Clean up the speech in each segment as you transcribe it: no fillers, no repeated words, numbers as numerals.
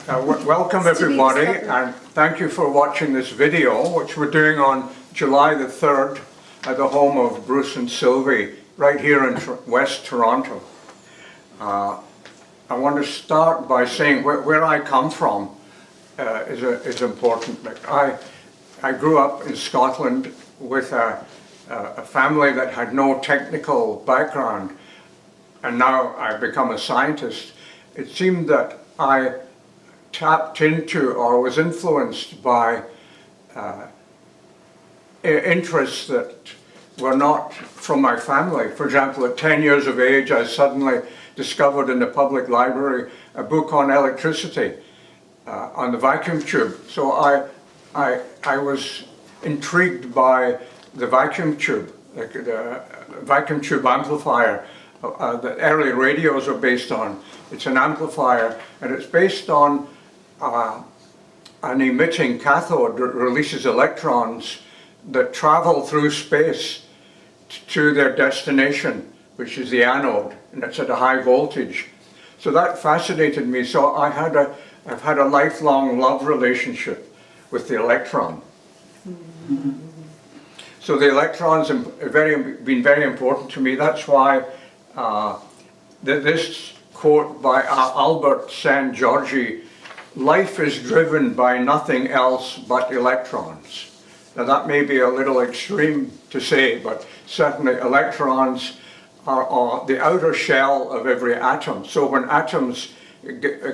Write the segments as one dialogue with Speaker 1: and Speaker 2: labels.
Speaker 1: Welcome everybody, and thank you for watching this video, which we're doing on July the 3rd at the home of Bruce and Sylvie, right here in West Toronto. I want to start by saying where I come from is important. I grew up in Scotland with a family that had no technical background, and now I've become a scientist. It seemed that I tapped into or was influenced by interests that were not from my family. For example, at 10 years of age, I suddenly discovered in the public library a book on electricity, on the vacuum tube. So I was intrigued by the vacuum tube, the vacuum tube amplifier that early radios are based on. It's an amplifier, and it's based on an emitting cathode that releases electrons that travel through space to their destination, which is the anode, and it's at a high voltage. So that fascinated me. So I've had a lifelong love relationship with the electron. So the electrons have been very important to me. That's why this quote by Albert Szent-Györgyi, "Life is driven by nothing else but electrons." Now that may be a little extreme to say, but certainly electrons are the outer shell of every atom. So when atoms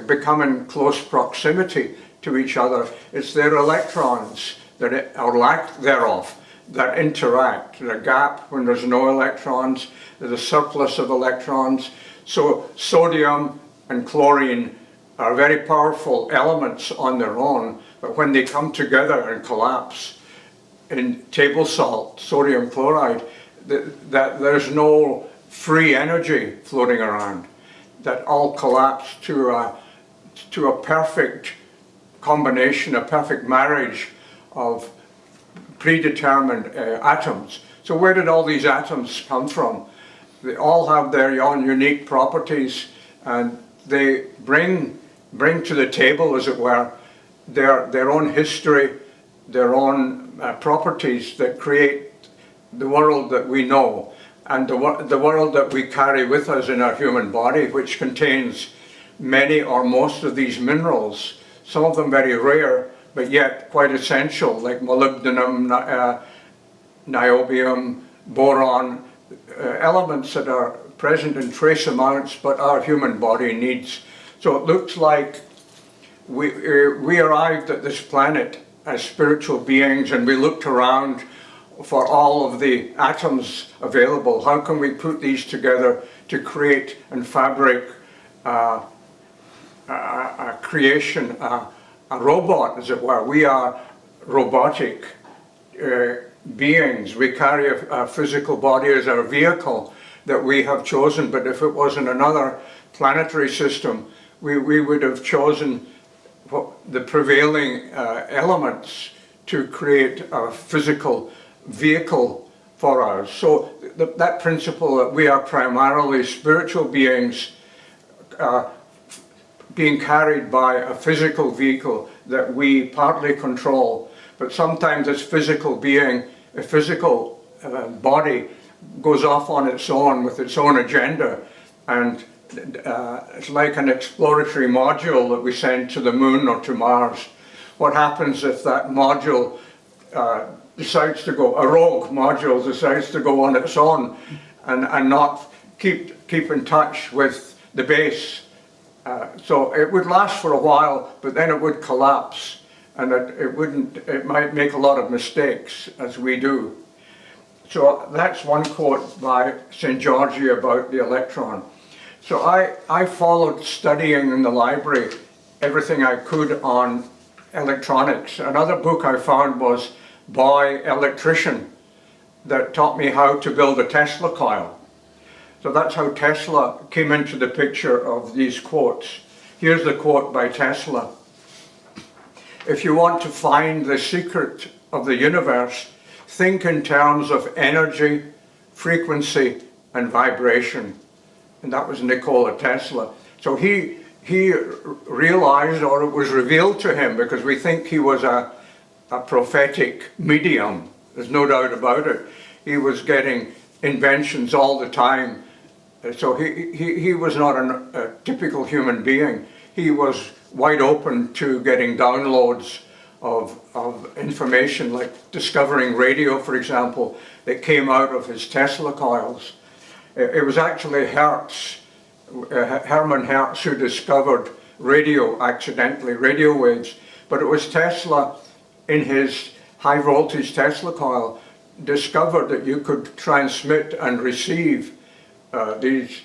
Speaker 1: become in close proximity to each other, it's their electrons, or lack thereof, that interact. The gap when there's no electrons, there's a surplus of electrons. So sodium and chlorine are very powerful elements on their own, but when they come together and collapse in table salt, sodium chloride, that there's no free energy floating around. That all collapse to a perfect combination, a perfect marriage of predetermined atoms. So where did all these atoms come from? They all have their own unique properties, and they bring to the table, as it were, their own history, their own properties that create the world that we know, and the world that we carry with us in our human body, which contains many or most of these minerals, some of them very rare, but yet quite essential, like molybdenum, niobium, boron, elements that are present in trace amounts, but our human body needs. So it looks like we arrived at this planet as spiritual beings, and we looked around for all of the atoms available. How can we put these together to create and fabric a creation, a robot, as it were? We are robotic beings. We carry a physical body as our vehicle that we have chosen, but if it was in another planetary system, we would have chosen the prevailing elements to create a physical vehicle for us. So that principle that we are primarily spiritual beings being carried by a physical vehicle that we partly control, but sometimes this physical being, a physical body, goes off on its own with its own agenda, and it's like an exploratory module that we send to the moon or to Mars. What happens if that module decides to go, a rogue module decides to go on its own and not keep in touch with the base? So it would last for a while, but then it would collapse, and it might make a lot of mistakes, as we do. So that's one quote by Szent-Györgyi about the electron. So I followed studying in the library everything I could on electronics. Another book I found was Boy Electrician, that taught me how to build a Tesla coil. So that's how Tesla came into the picture of these quotes. Here's the quote by Tesla. "If you want to find the secret of the universe, think in terms of energy, frequency, and vibration." And that was Nikola Tesla. So he he realized, or it was revealed to him, because we think he was a prophetic medium, there's no doubt about it. He was getting inventions all the time. So he was not a typical human being. He was wide open to getting downloads of information, like discovering radio, for example, that came out of his Tesla coils. It was actually Hermann Hertz, who discovered radio accidentally, radio waves, but it was Tesla in his high voltage Tesla coil discovered that you could transmit and receive these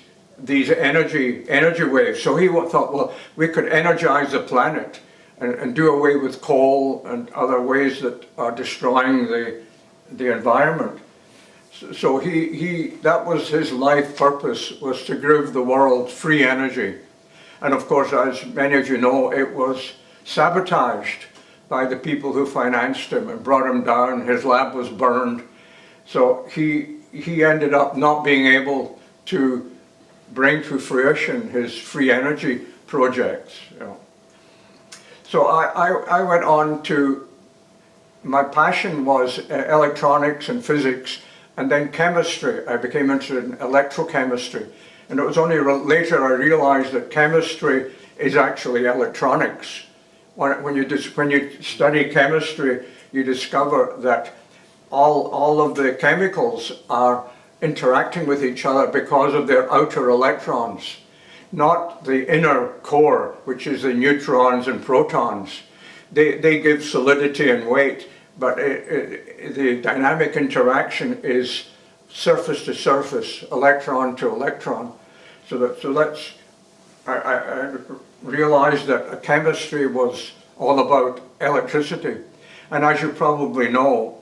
Speaker 1: energy waves. So he thought, well, we could energize the planet and do away with coal and other ways that are destroying the environment. So that was his life purpose, was to give the world free energy. And of course, as many of you know, it was sabotaged by the people who financed him and brought him down. His lab was burned. So he ended up not being able to bring to fruition his free energy projects. So I went on to, my passion was electronics and physics, and then chemistry. I became interested in electrochemistry. And it was only later I realized that chemistry is actually electronics. When you study chemistry, you discover that all of the chemicals are interacting with each other because of their outer electrons, not the inner core, which is the neutrons and protons. They give solidity and weight, but the dynamic interaction is surface to surface, electron to electron. I realized that chemistry was all about electricity. And as you probably know,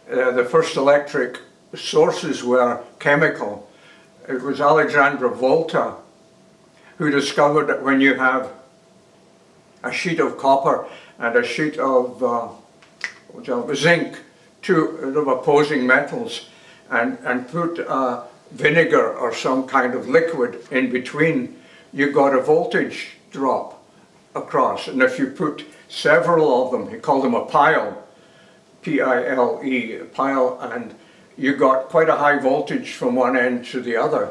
Speaker 1: the first electric sources were chemical. It was Alexander Volta who discovered that when you have a sheet of copper and a sheet of zinc, two opposing metals, and put vinegar or some kind of liquid in between, you got a voltage drop across. And if you put several of them, he called them a pile, P-I-L-E, a pile, and you got quite a high voltage from one end to the other.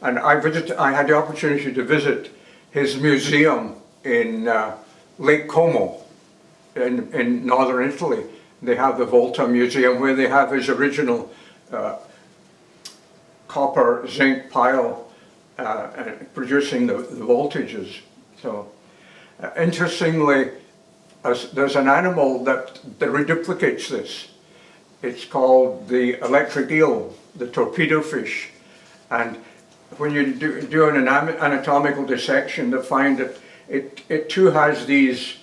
Speaker 1: And I had the opportunity to visit his museum in Lake Como in northern Italy. They have the Volta Museum where they have his original copper zinc pile producing the voltages. So interestingly, there's an animal that reduplicates this. It's called the electric eel, the torpedo fish. And when you do an anatomical dissection, they find that it too has these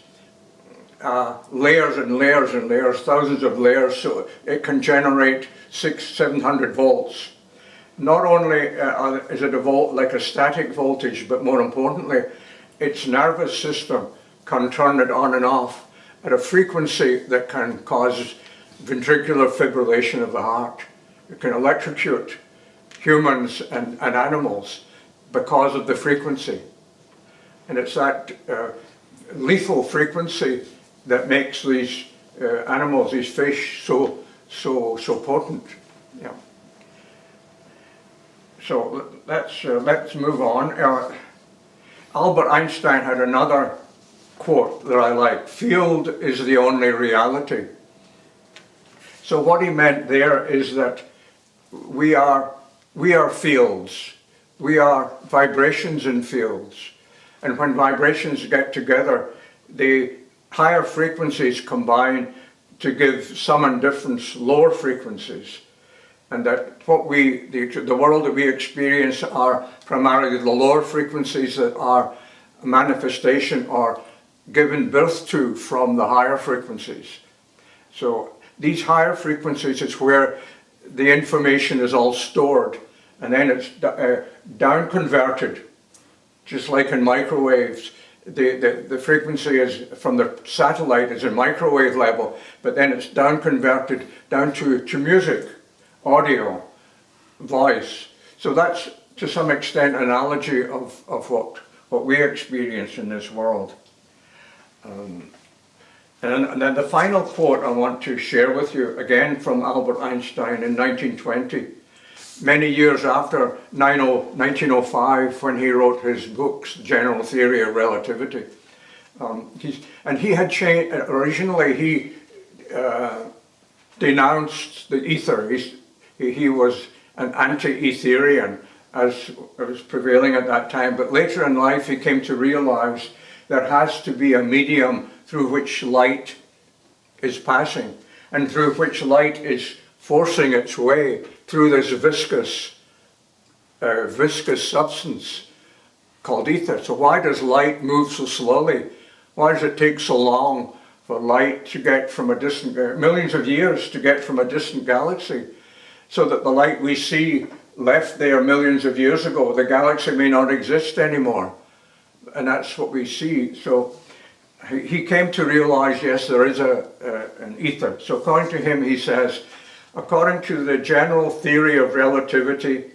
Speaker 1: layers and layers and layers, thousands of layers, so it can generate 600-700 volts. Not only is it like a static voltage, but more importantly, its nervous system can turn it on and off at a frequency that can cause ventricular fibrillation of the heart. It can electrocute humans and animals because of the frequency. And it's that lethal frequency that makes these animals, these fish, so potent. Yeah. So let's move on. Albert Einstein had another quote that I like: "Field is the only reality." So what he meant there is that we are fields. We are vibrations in fields. And when vibrations get together, the higher frequencies combine to give some indifference lower frequencies. And that the world that we experience are primarily the lower frequencies that are a manifestation or given birth to from the higher frequencies. So these higher frequencies is where the information is all stored, and then it's down converted, just like in microwaves. The frequency is from the satellite is in microwave level, but then it's down converted down to music, audio, voice. So that's to some extent an analogy of what we experience in this world. And then the final quote I want to share with you, again from Albert Einstein in 1920, many years after 1905, when he wrote his books, General Theory of Relativity. He had changed, originally he denounced the ether. He was an anti-Etherian, as was prevailing at that time, but later in life he came to realize there has to be a medium through which light is passing, and through which light is forcing its way through this viscous substance called ether. So why does light move so slowly? Why does it take so long for light to get from a distant, millions of years to get from a distant galaxy? So that the light we see left there millions of years ago, the galaxy may not exist anymore. And that's what we see. So he came to realize, yes, there is an ether. So according to him, he says, according to the general theory of relativity,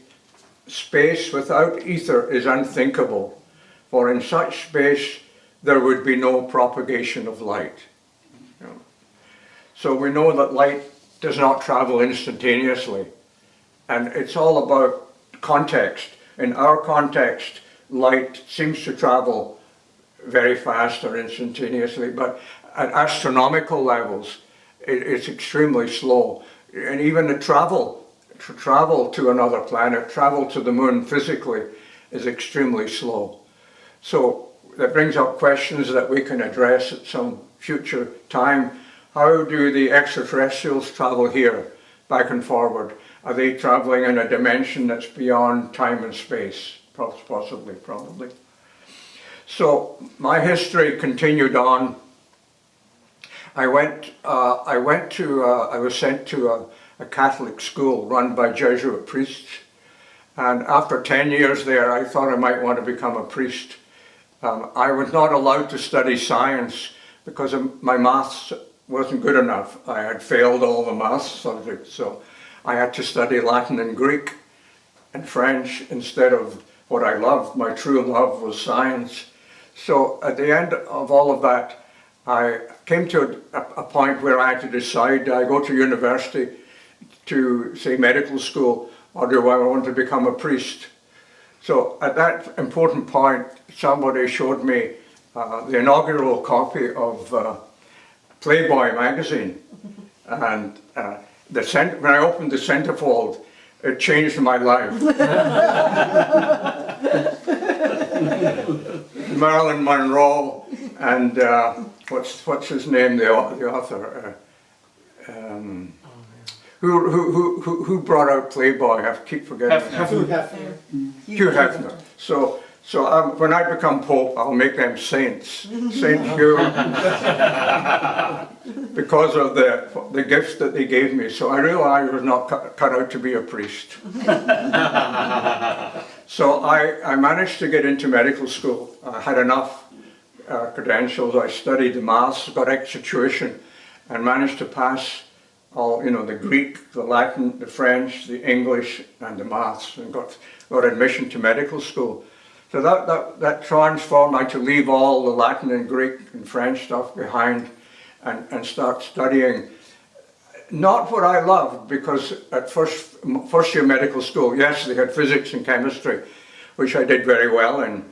Speaker 1: space without ether is unthinkable, for in such space there would be no propagation of light. So we know that light does not travel instantaneously, and it's all about context. In our context, light seems to travel very fast or instantaneously, but at astronomical levels, it's extremely slow. And even to travel to another planet, travel to the moon physically, is extremely slow. So that brings up questions that we can address at some future time. How do the extraterrestrials travel here, back and forward? Are they traveling in a dimension that's beyond time and space? Possibly, probably. So my history continued on. I was sent to a Catholic school run by Jesuit priests, and after 10 years there, I thought I might want to become a priest. I was not allowed to study science because my maths wasn't good enough. I had failed all the maths subjects, so I had to study Latin and Greek and French instead of what I loved. My true love was science. So at the end of all of that, I came to a point where I had to decide, do I go to university to, say, medical school, or do I want to become a priest? So at that important point, somebody showed me the inaugural copy of Playboy magazine. And when I opened the centerfold, it changed my life. Marilyn Monroe and what's his name, the author, who brought out Playboy? I keep forgetting. Hugh Hefner. So when I become Pope, I'll make them saints, Saint Hugh, because of the gifts that they gave me. So I realized I was not cut out to be a priest. So I managed to get into medical school. I had enough credentials. I studied the maths, got extra tuition, and managed to pass all, the Greek, the Latin, the French, the English, and the maths, and got admission to medical school. So that transformed. I had to leave all the Latin and Greek and French stuff behind and start studying. Not what I loved, because at first year medical school, yes, they had physics and chemistry, which I did very well in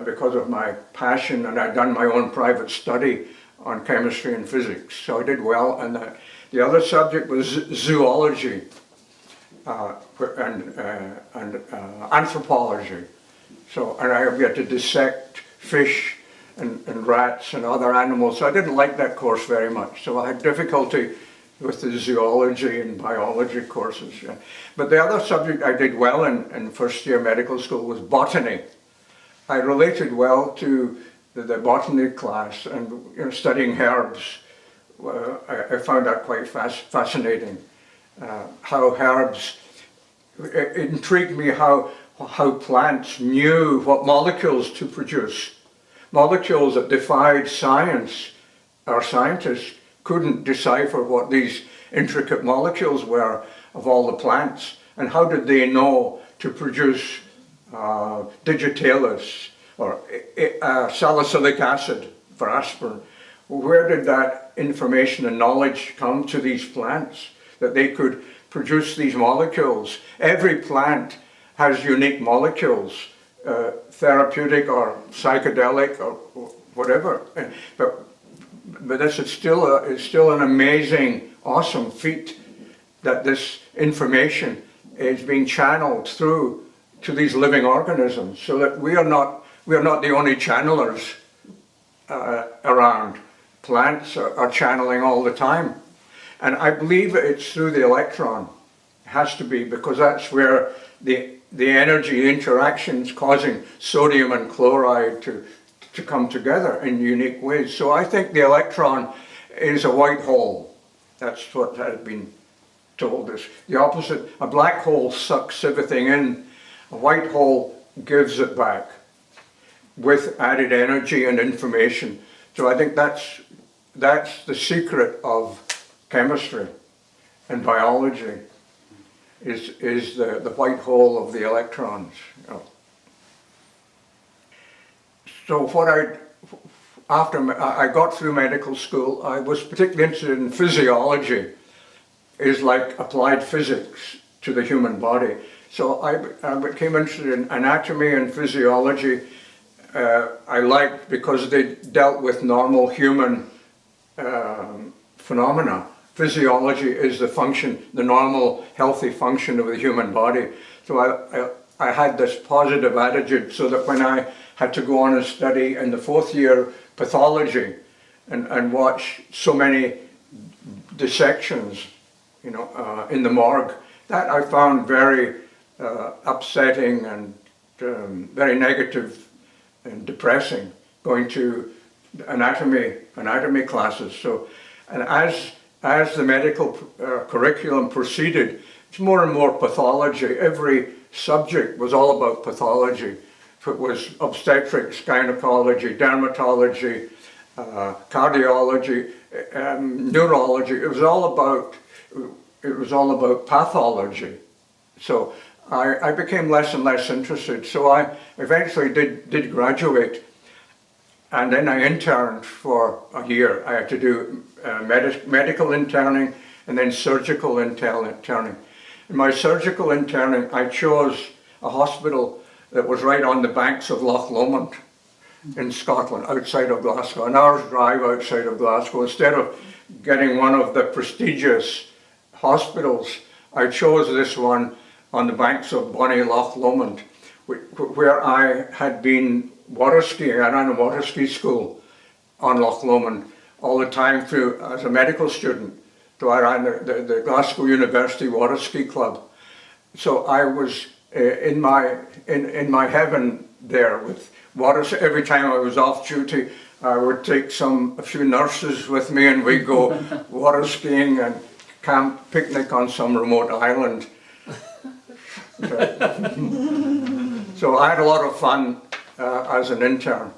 Speaker 1: because of my passion, and I'd done my own private study on chemistry and physics, so I did well. And the other subject was zoology and anthropology. So, and we had to dissect fish and rats and other animals, so I didn't like that course very much. So I had difficulty with the zoology and biology courses. Yeah. But the other subject I did well in first year medical school was botany. I related well to the botany class, and studying herbs. I found that quite fascinating. How herbs, it intrigued me how plants knew what molecules to produce. Molecules that defied science. Our scientists couldn't decipher what these intricate molecules were of all the plants. And how did they know to produce digitalis or salicylic acid for aspirin. Where did that information and knowledge come to these plants that they could produce these molecules? Every plant has unique molecules, therapeutic or psychedelic or whatever. But this is still an amazing, awesome feat that this information is being channeled through to these living organisms, so that we are not the only channelers around. Plants are channeling all the time. And I believe it's through the electron. It has to be, because that's where the energy interactions causing sodium and chloride to come together in unique ways. So I think the electron is a white hole. That's what has been told us. The opposite, a black hole sucks everything in. A white hole gives it back with added energy and information. So I think that's the secret of chemistry and biology, is the white hole of the electrons. So after I got through medical school, I was particularly interested in physiology, is like applied physics to the human body. So I became interested in anatomy and physiology. I liked because they dealt with normal human phenomena. Physiology is the normal healthy function of the human body. So I had this positive attitude, so that when I had to go on and study in the fourth year pathology and watch so many dissections, in the morgue, that I found very upsetting and very negative and depressing, going to anatomy classes. So, and as the medical curriculum proceeded, it's more and more pathology. Every subject was all about pathology. If it was obstetrics, gynecology, dermatology, cardiology, neurology, it was all about pathology. So I became less and less interested. So I eventually did graduate, and then I interned for a year. I had to do medical interning and then surgical interning. In my surgical interning, I chose a hospital that was right on the banks of Loch Lomond in Scotland, outside of Glasgow, an hour's drive outside of Glasgow. Instead of getting one of the prestigious hospitals, I chose this one on the banks of Bonnie Loch Lomond, where I had been water skiing. I ran a water ski school on Loch Lomond all the time through as a medical student. So I ran the Glasgow University Water Ski Club. So I was in my heaven there with water. Every time I was off duty, I would take a few nurses with me, and we'd go water skiing and picnic on some remote island. So I had a lot of fun as an intern.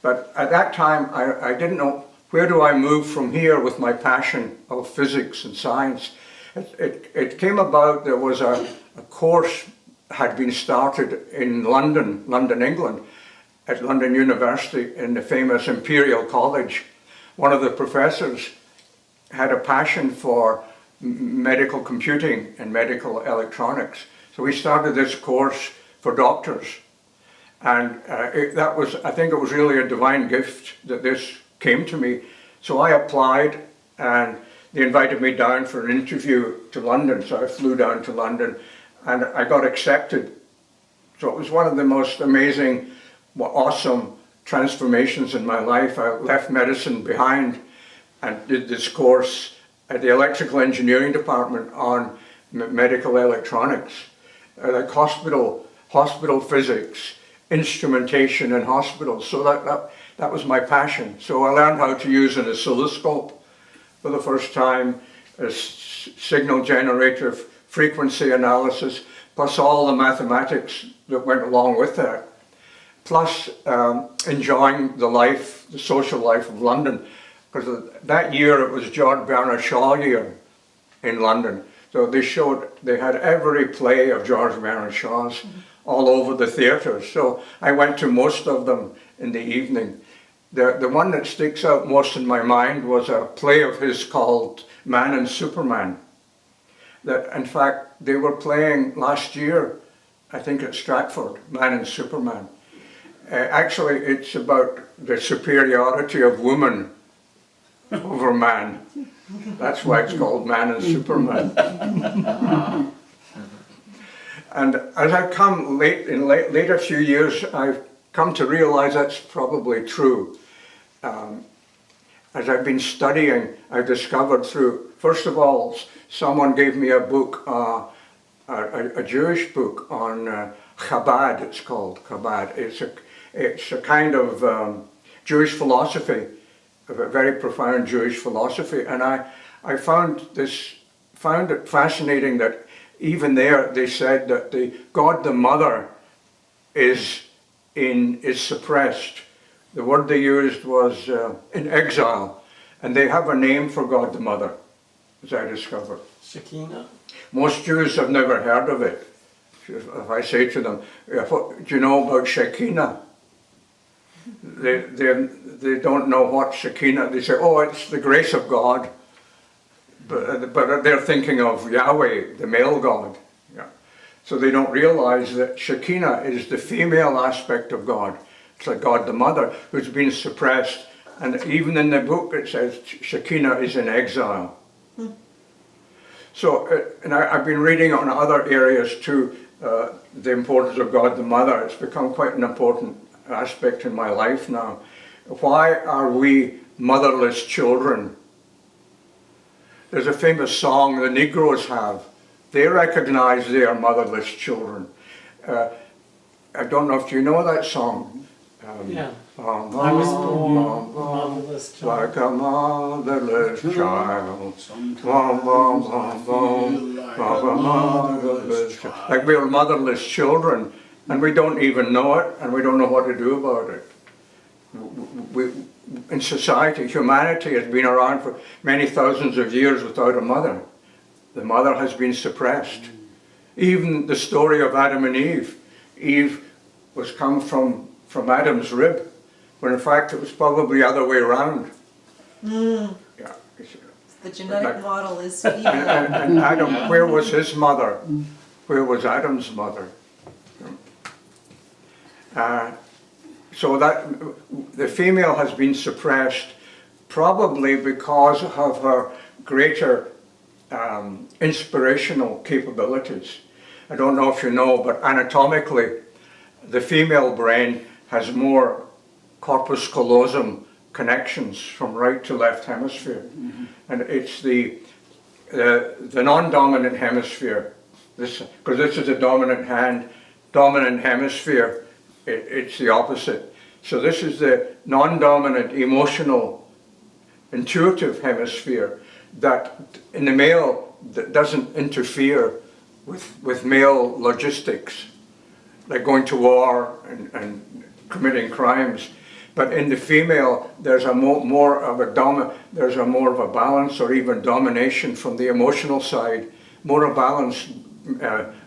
Speaker 1: But at that time, I didn't know, where do I move from here with my passion of physics and science? It came about, there was a course had been started in London, England, at London University in the famous Imperial College. One of the professors had a passion for medical computing and medical electronics. So we started this course for doctors. And I think it was really a divine gift that this came to me. So I applied, and they invited me down for an interview to London. So I flew down to London, and I got accepted. So it was one of the most amazing, awesome transformations in my life. I left medicine behind and did this course at the electrical engineering department on medical electronics, like hospital physics, instrumentation in hospitals. So that was my passion. So I learned how to use an oscilloscope for the first time, a signal generator, frequency analysis, plus all the mathematics that went along with that, plus enjoying the social life of London, because that year it was George Bernard Shaw year in London. So they had every play of George Bernard Shaw's, all over the theatres. So I went to most of them in the evening. The one that sticks out most in my mind was a play of his called Man and Superman. That, in fact, they were playing last year, I think at Stratford, Man and Superman. Actually, it's about the superiority of woman over man. That's why it's called Man and Superman. And as I've come in later few years, I've come to realize that's probably true. As I've been studying, I've discovered through, first of all, someone gave me a book, a Jewish book on Chabad, it's called, Chabad. It's a kind of Jewish philosophy, a very profound Jewish philosophy, and I found it fascinating that even there they said that God the Mother is suppressed. The word they used was in exile, and they have a name for God the Mother, as I discovered.
Speaker 2: Shekinah?
Speaker 1: Most Jews have never heard of it. If I say to them, do you know about Shekinah? They don't know what Shekinah, they say, oh, it's the grace of God. But they're thinking of Yahweh, the male God. Yeah. So they don't realize that Shekinah is the female aspect of God. It's like God the Mother, who's been suppressed. And even in the book it says Shekinah is in exile. So, and I've been reading on other areas too, the importance of God the Mother. It's become quite an important aspect in my life now. Why are we motherless children? There's a famous song the Negroes have. They recognize they are motherless children. I don't know if you know that song.
Speaker 2: Yeah. I was born motherless child.
Speaker 1: Like a motherless child. Like we are motherless children, and we don't even know it, and we don't know what to do about it. In society, humanity has been around for many thousands of years without a mother. The mother has been suppressed. Even the story of Adam and Eve. Eve was come from Adam's rib, when in fact it was probably the other way around. Yeah.
Speaker 3: The genetic model is female.
Speaker 1: And Adam, where was his mother? Where was Adam's mother? So that the female has been suppressed probably because of her greater inspirational capabilities. I don't know if you know, but anatomically, the female brain has more corpus callosum connections from right to left hemisphere. And it's the non-dominant hemisphere, because this is a dominant hemisphere, it's the opposite. So this is the non-dominant emotional, intuitive hemisphere that in the male that doesn't interfere with male logistics, like going to war and committing crimes. But in the female, there's a more of a balance or even domination from the emotional side, more a balanced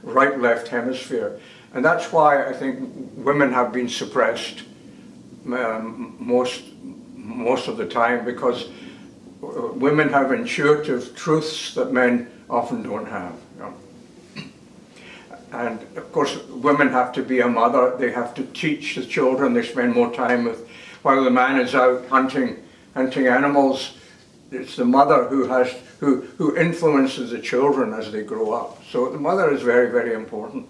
Speaker 1: right-left hemisphere. And that's why I think women have been suppressed most of the time, because women have intuitive truths that men often don't have. You know. And of course, women have to be a mother. They have to teach the children. They spend more time with, while the man is out hunting animals. It's the mother who influences the children as they grow up. So the mother is very, very important.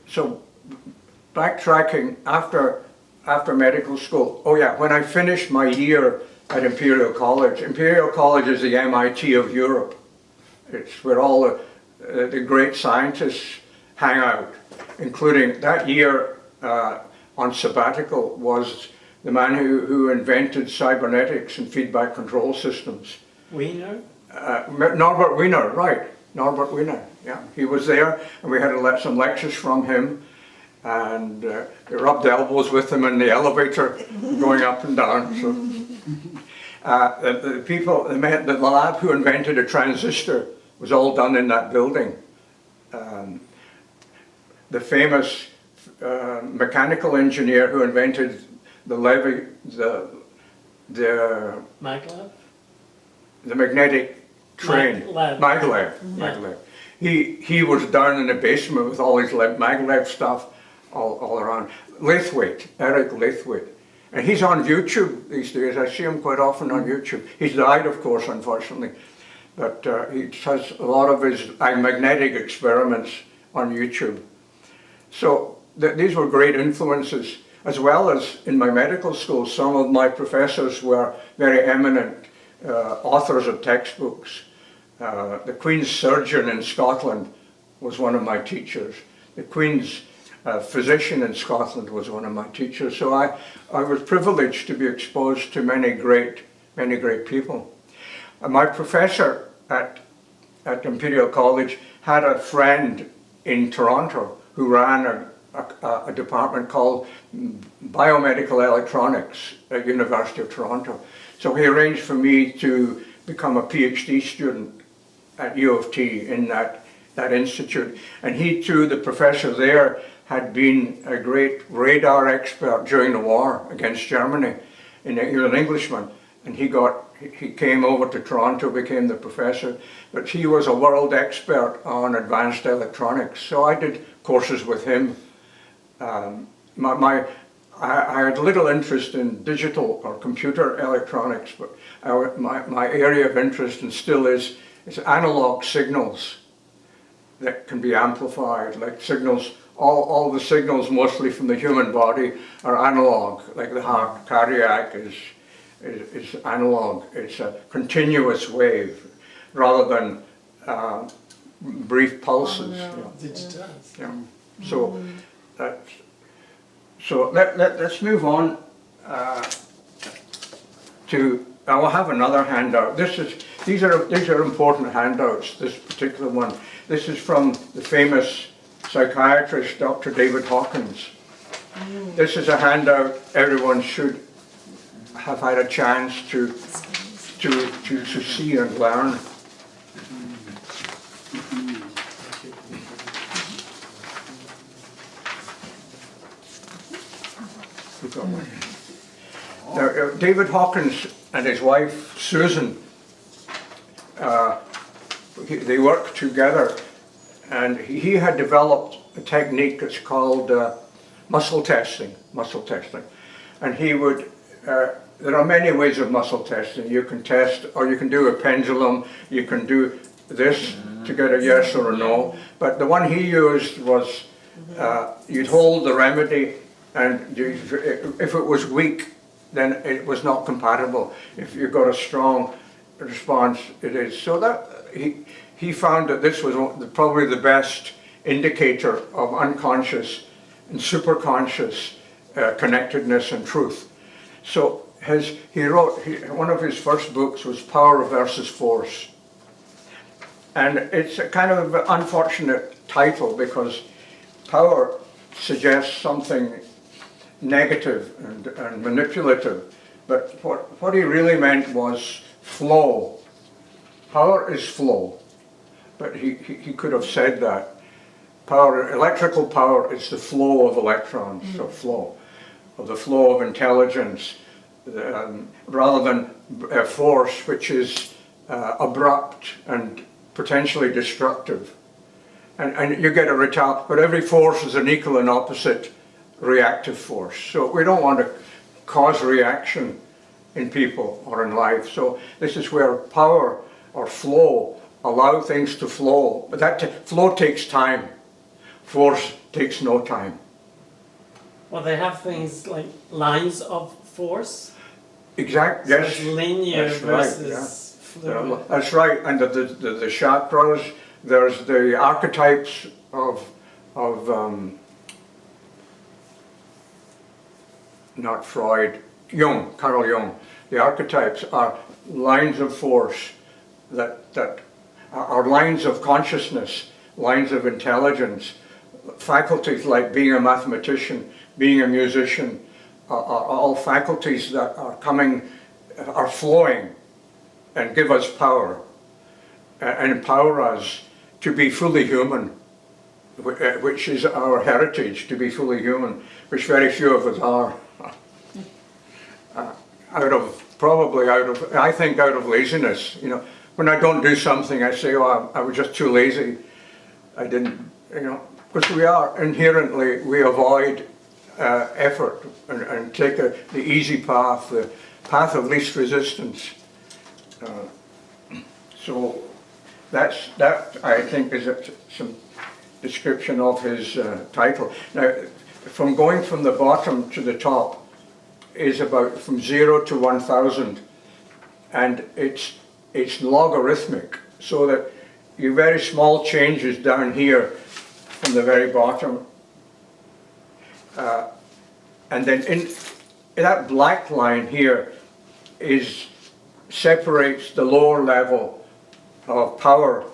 Speaker 1: So backtracking after medical school. Oh yeah, when I finished my year at Imperial College is the MIT of Europe. It's where all the great scientists hang out, including that year on sabbatical was the man who invented cybernetics and feedback control systems.
Speaker 2: Wiener?
Speaker 1: Norbert Wiener, right. Norbert Wiener, yeah. He was there, and we had some lectures from him, and we rubbed elbows with him in the elevator going up and down. So, the lab who invented a transistor was all done in that building. the famous mechanical engineer who invented the
Speaker 2: Maglev?
Speaker 1: the magnetic train,
Speaker 2: Maglev.
Speaker 1: maglev. He was down in the basement with all his maglev stuff all around. Lathwaite, Eric Lathwaite. And he's on YouTube these days. I see him quite often on YouTube. He's died, of course, unfortunately. But he has a lot of his magnetic experiments on YouTube. So these were great influences, as well as in my medical school, some of my professors were very eminent authors of textbooks. The Queen's surgeon in Scotland was one of my teachers. The Queen's physician in Scotland was one of my teachers. So I was privileged to be exposed to many great people. My professor at Imperial College had a friend in Toronto who ran a department called Biomedical Electronics at University of Toronto. So he arranged for me to become a PhD student at U of T in that institute. And he too, the professor there, had been a great radar expert during the war against Germany. He was an Englishman, and he came over to Toronto, became the professor, but he was a world expert on advanced electronics. So I did courses with him. I had little interest in digital or computer electronics, but my area of interest, and still is analog signals that can be amplified, like signals. All the signals, mostly from the human body, are analog, like the heart, cardiac is analog. It's a continuous wave, rather than brief pulses.
Speaker 2: Digitized.
Speaker 1: Yeah. So let's move on to. I will have another handout. These are important handouts. This particular one. This is from the famous psychiatrist, Dr. David Hawkins. This is a handout everyone should have had a chance to see and learn. Now, David Hawkins and his wife Susan, they worked together. And he had developed a technique that's called muscle testing. And he would, there are many ways of muscle testing. You can test, or you can do a pendulum, you can do this to get a yes or a no. But the one he used was, you'd hold the remedy, and if it was weak, then it was not compatible. If you got a strong response, it is. So that he found that this was probably the best indicator of unconscious and superconscious connectedness and truth. So he wrote, one of his first books was Power versus Force. And it's a kind of unfortunate title because power suggests something negative and manipulative. But what he really meant was flow. Power is flow. But he could have said that. Electrical power is the flow of electrons, so the flow of intelligence, rather than force, which is abrupt and potentially destructive. And you get but every force is an equal and opposite reactive force. So we don't want to cause reaction in people or in life. So this is where power or flow allow things to flow, but that flow takes time. Force takes no time.
Speaker 2: Well, they have things like lines of force.
Speaker 1: Exact.
Speaker 2: So
Speaker 1: Yes.
Speaker 2: it's linear
Speaker 1: That's
Speaker 2: versus
Speaker 1: right,
Speaker 2: fluid.
Speaker 1: yeah. That's right. And the chakras. There's the archetypes of not Freud, Carl Jung. The archetypes are lines of force that are lines of consciousness, lines of intelligence, faculties like being a mathematician, being a musician, are all faculties that are flowing and give us power and empower us to be fully human. which is our heritage, to be fully human, which very few of us are. I think out of laziness. You know, when I don't do something, I say, oh, I was just too lazy. I didn't, you know, because we are inherently, we avoid effort and take the easy path, the path of least resistance. So that I think is some description of his title. Now, from going from the bottom to the top is about from 0 to 1,000, and it's logarithmic, so that your very small changes down here from the very bottom, and then in that black line here separates the lower level of power,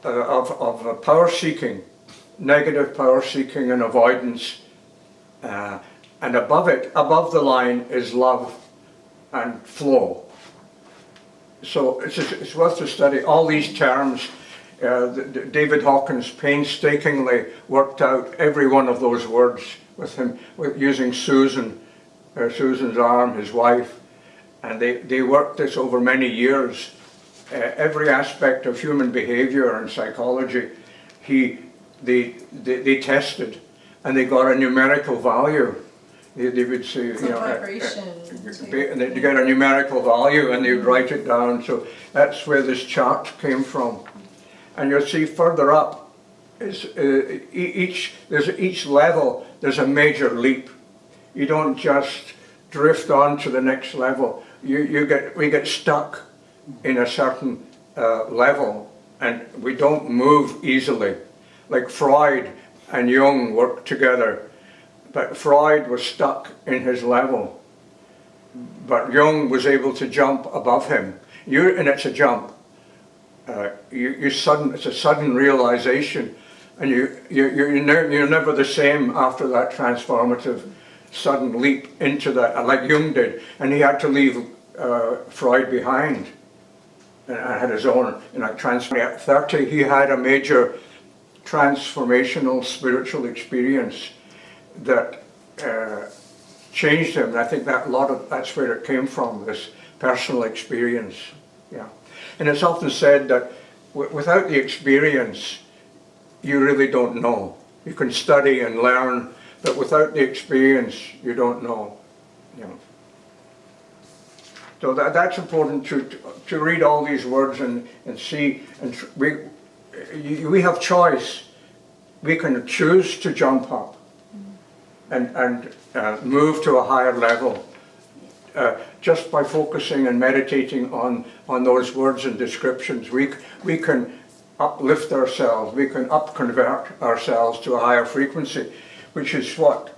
Speaker 1: of power seeking, negative power seeking and avoidance, and above the line is love and flow. So it's worth to study all these terms. David Hawkins painstakingly worked out every one of those words with him, using Susan's arm, his wife, and they worked this over many years. Every aspect of human behaviour and psychology, they tested, and they got a numerical value. They would say, you know, they get a numerical value, and they would write it down. So that's where this chart came from. And you'll see further up, is each level there's a major leap. You don't just drift on to the next level. We get stuck in a certain level, and we don't move easily. Like Freud and Jung worked together, but Freud was stuck in his level, but Jung was able to jump above him. And it's a jump. It's a sudden realization, and you're never the same after that transformative sudden leap into that, like Jung did, and he had to leave Freud behind, and had his own, at 30 he had a major transformational spiritual experience that changed him, and I think that's where it came from, this personal experience. Yeah. And it's often said that without the experience, you really don't know. You can study and learn, but without the experience, you don't know. You know. So that's important to read all these words and see. And we have choice. We can choose to jump up and move to a higher level. Just by focusing and meditating on those words and descriptions, we can uplift ourselves, we can upconvert ourselves to a higher frequency, which is what,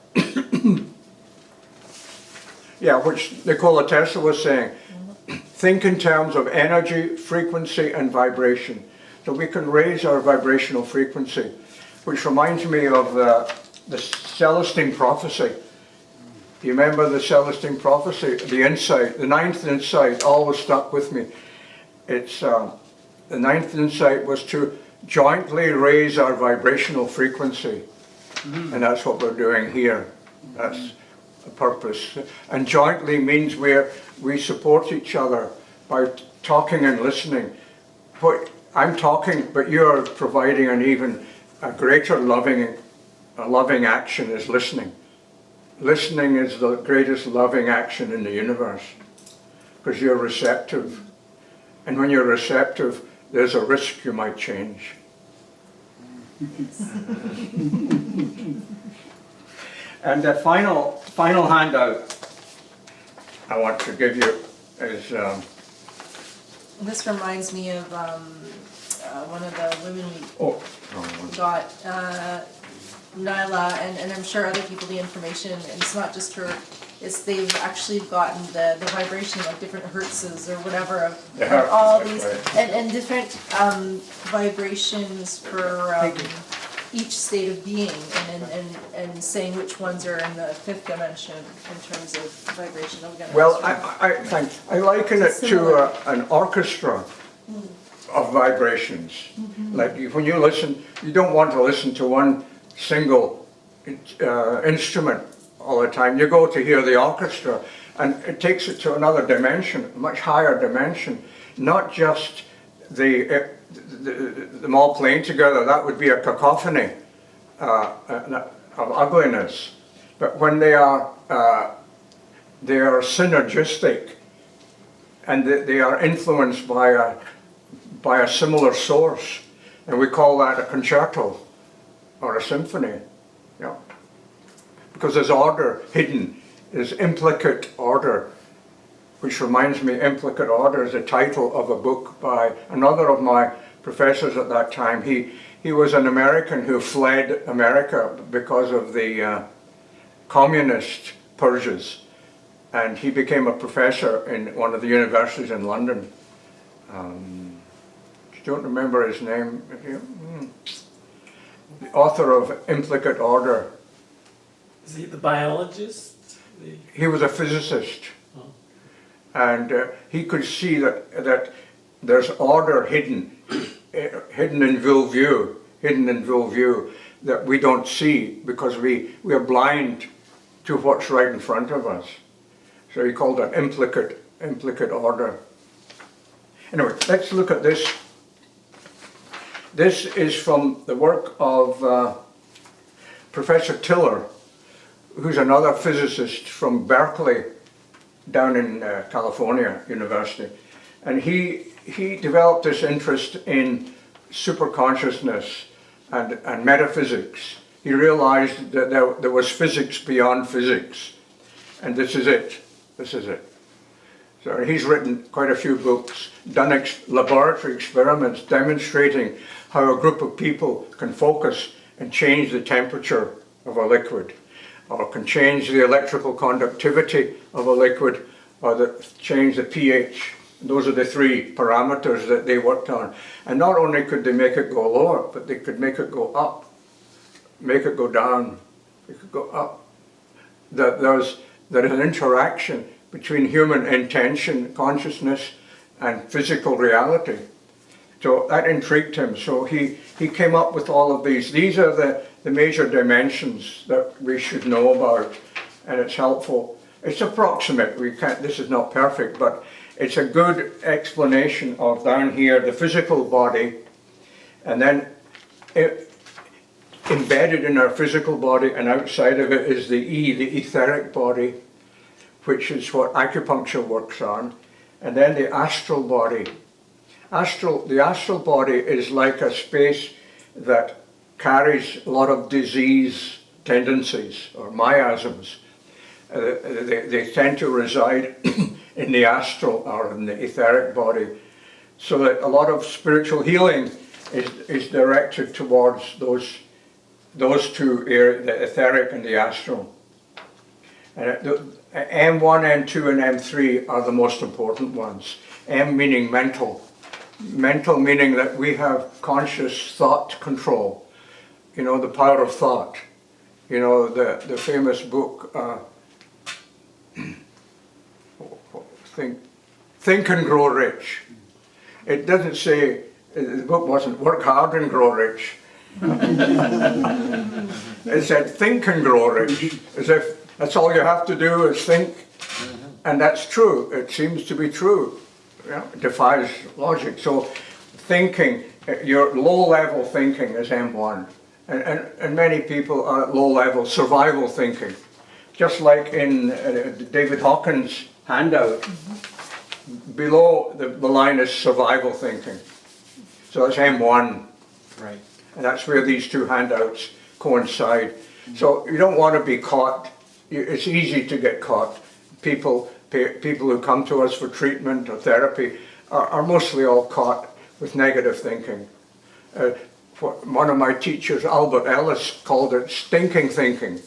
Speaker 1: which Nikola Tesla was saying. Think in terms of energy, frequency, and vibration. So we can raise our vibrational frequency, which reminds me of the Celestine prophecy. You remember the Celestine prophecy, the insight, the ninth insight always stuck with me. It's the ninth insight was to jointly raise our vibrational frequency, and that's what we're doing here. That's the purpose. And jointly means we support each other by talking and listening. I'm talking, but you're providing an even greater loving action is listening. Listening is the greatest loving action in the universe, because you're receptive. And when you're receptive, there's a risk you might change. And the final handout I want to give you is...
Speaker 3: This reminds me of one of the women we got, Nyla, and I'm sure other people the information, and it's not just her, it's they've actually gotten the vibration, like different hertzes or whatever of all these, and different vibrations for each state of being, and saying which ones are in the fifth dimension in terms of vibration.
Speaker 1: Well, I liken it to an orchestra of vibrations. Like when you listen, you don't want to listen to one single instrument all the time. You go to hear the orchestra, and it takes it to another dimension, a much higher dimension, not just them all playing together. That would be a cacophony of ugliness. But when they are synergistic, and they are influenced by a similar source, and we call that a concerto or a symphony. Yeah. Because there's order hidden, there's implicate order, which reminds me, implicate order is the title of a book by another of my professors at that time. He was an American who fled America because of the communist purges, and he became a professor in one of the universities in London. Don't remember his name. The author of Implicate Order.
Speaker 2: Is he the biologist?
Speaker 1: He was a physicist.
Speaker 2: Oh.
Speaker 1: And he could see that there's order hidden in full view, that we don't see because we are blind to what's right in front of us. So he called it implicate order. Anyway, let's look at this. This is from the work of Professor Tiller, who's another physicist from Berkeley, down in California University. And he developed this interest in superconsciousness and metaphysics. He realized that there was physics beyond physics. And this is it. So he's written quite a few books, done laboratory experiments demonstrating how a group of people can focus and change the temperature of a liquid, or can change the electrical conductivity of a liquid, or change the pH. Those are the three parameters that they worked on. And not only could they make it go lower, but they could make it go up, make it go down, it could go up. There's an interaction between human intention, consciousness, and physical reality. So that intrigued him. So he came up with all of these. These are the major dimensions that we should know about, and it's helpful. It's approximate. This is not perfect, but it's a good explanation of down here the physical body, and then embedded in our physical body and outside of it is the etheric body, which is what acupuncture works on, and then the astral body. The astral body is like a space that carries a lot of disease tendencies or miasms. They tend to reside in the astral or in the etheric body, so that a lot of spiritual healing is directed towards those two areas, the etheric and the astral. And M1, M2 and M3 are the most important ones. M meaning mental. Mental meaning that we have conscious thought control. You know, the power of thought. You know, the famous book, Think and Grow Rich. It doesn't say, the book wasn't work hard and grow rich. It said think and grow rich, as if that's all you have to do is think. And that's true. It seems to be true. It defies logic. So thinking, your low-level thinking is M1. And many people are at low-level survival thinking. Just like in David Hawkins' handout, below the line is survival thinking. So it's M1.
Speaker 2: Right.
Speaker 1: And that's where these two handouts coincide. So you don't want to be caught. It's easy to get caught. People who come to us for treatment or therapy are mostly all caught with negative thinking. One of my teachers, Albert Ellis, called it stinking thinking.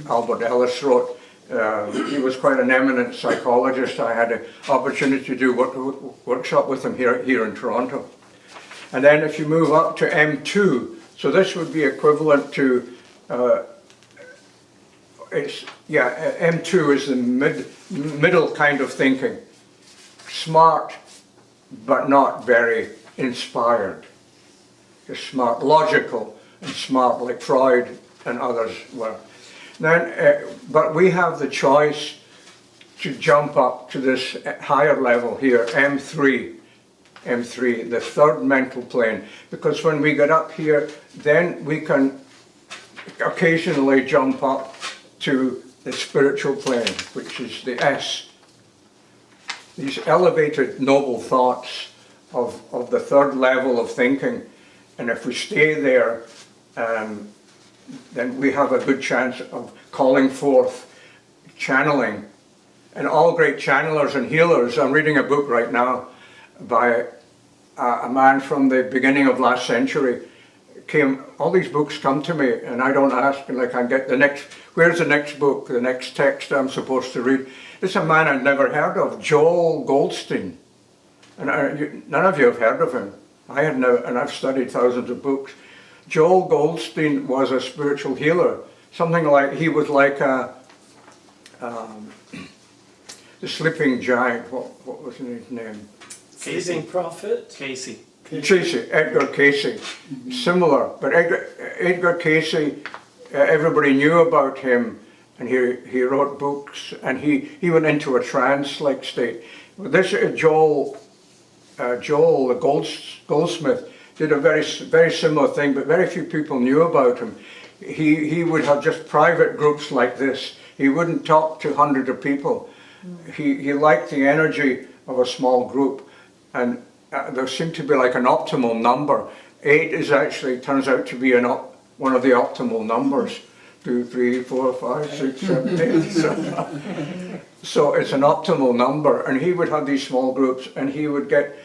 Speaker 1: Albert Ellis wrote, he was quite an eminent psychologist. I had an opportunity to do a workshop with him here in Toronto. And then if you move up to M2, so this would be equivalent to, M2 is the middle kind of thinking. Smart, but not very inspired. Just smart, logical, and smart like Freud and others were. Then, but we have the choice to jump up to this higher level here, M3, the third mental plane, because when we get up here, then we can occasionally jump up to the spiritual plane, which is the S. These elevated noble thoughts of the third level of thinking, and if we stay there, then we have a good chance of calling forth channeling. And all great channelers and healers, I'm reading a book right now by a man from the beginning of last century. All these books come to me, and I don't ask, and like I get the next, where's the next book, the next text I'm supposed to read? It's a man I'd never heard of, Joel Goldstein. And none of you have heard of him. I had never, and I've studied thousands of books. Joel Goldstein was a spiritual healer. Something like, he was like the sleeping giant, what was his name?
Speaker 2: Sleeping prophet?
Speaker 4: Casey.
Speaker 1: Edgar Casey. Similar, but Edgar Casey, everybody knew about him, and he wrote books, and he went into a trance-like state. This Joel, the goldsmith, did a very similar thing, but very few people knew about him. He would have just private groups like this. He wouldn't talk to hundreds of people. He liked the energy of a small group, and there seemed to be like an optimal number. 8 is actually, turns out to be one of the optimal numbers. 2, 3, 4, 5, 6, 7, 8. So it's an optimal number, and he would have these small groups, and he would get,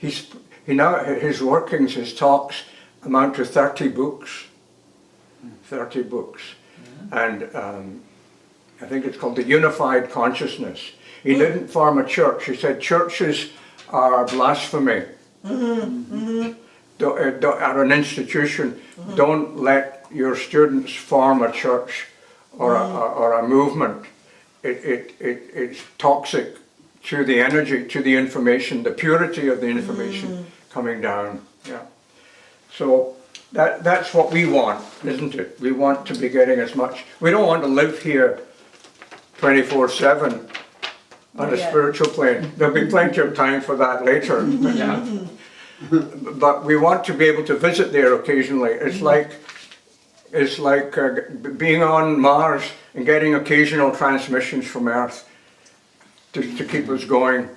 Speaker 1: his workings, his talks amount to 30 books. 30 books. And I think it's called the Unified Consciousness. He didn't form a church. He said churches are blasphemy. Are an institution. Don't let your students form a church or a movement. It's toxic to the energy, to the information, the purity of the information coming down. Yeah. So that's what we want, isn't it? We want to be getting as much. We don't want to live here 24/7 on a spiritual plane. There'll be plenty of time for that later. But we want to be able to visit there occasionally. It's like being on Mars and getting occasional transmissions from Earth to keep us going.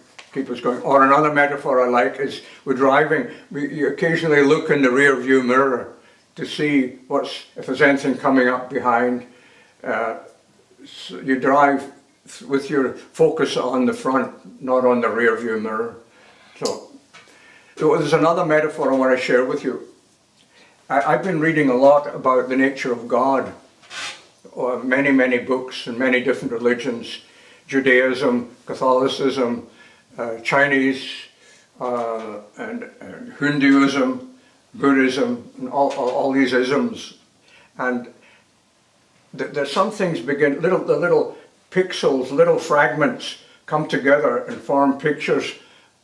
Speaker 1: Or another metaphor I like is we're driving. You occasionally look in the rear view mirror to see if there's anything coming up behind. So you drive with your focus on the front, not on the rear view mirror. So there's another metaphor I want to share with you. I've been reading a lot about the nature of God, many books and many different religions, Judaism, Catholicism, Chinese, and Hinduism, Buddhism, and all these isms. And there's some things begin, the little pixels, little fragments come together and form pictures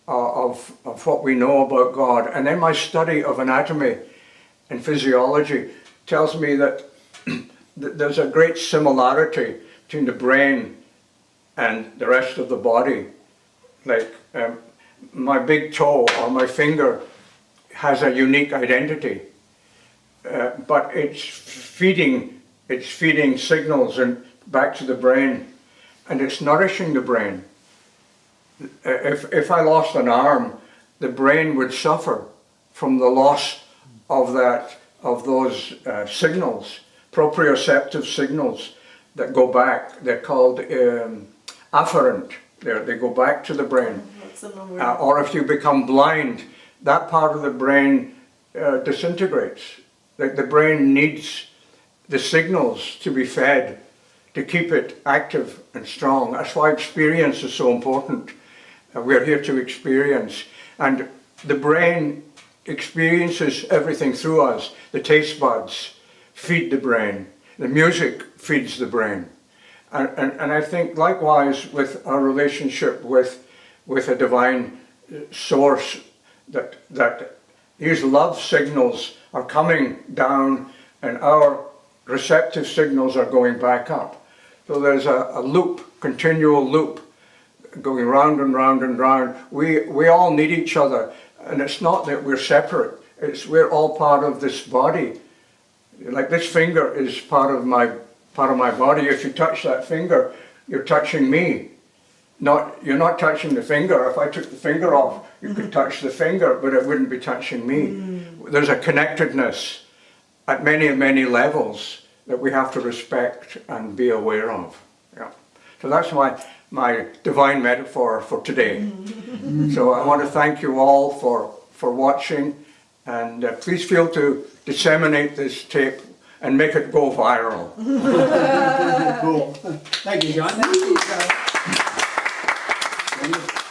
Speaker 1: of what we know about God. And then my study of anatomy and physiology tells me that there's a great similarity between the brain and the rest of the body. Like my big toe or my finger has a unique identity, but it's feeding signals and back to the brain, and it's nourishing the brain. If I lost an arm, the brain would suffer from the loss of those signals, proprioceptive signals that go back. They're called afferent. They go back to the brain. Or if you become blind, that part of the brain disintegrates. The brain needs the signals to be fed to keep it active and strong. That's why experience is so important. We're here to experience. And the brain experiences everything through us. The taste buds feed the brain. The music feeds the brain. And I think likewise with our relationship with a divine source, that these love signals are coming down and our receptive signals are going back up. So there's a loop, continual loop, going round and round and round. We all need each other, and it's not that we're separate, it's we're all part of this body. Like this finger is part of my body. If you touch that finger, you're touching me. You're not touching the finger. If I took the finger off, you could touch the finger, but it wouldn't be touching me. There's a connectedness at many, many levels that we have to respect and be aware of. Yeah. So that's my divine metaphor for today. So I want to thank you all for watching, and please feel to disseminate this tape and make it go viral.
Speaker 4: Cool. Thank you, John.
Speaker 3: Thank you, John.
Speaker 4: Thank you.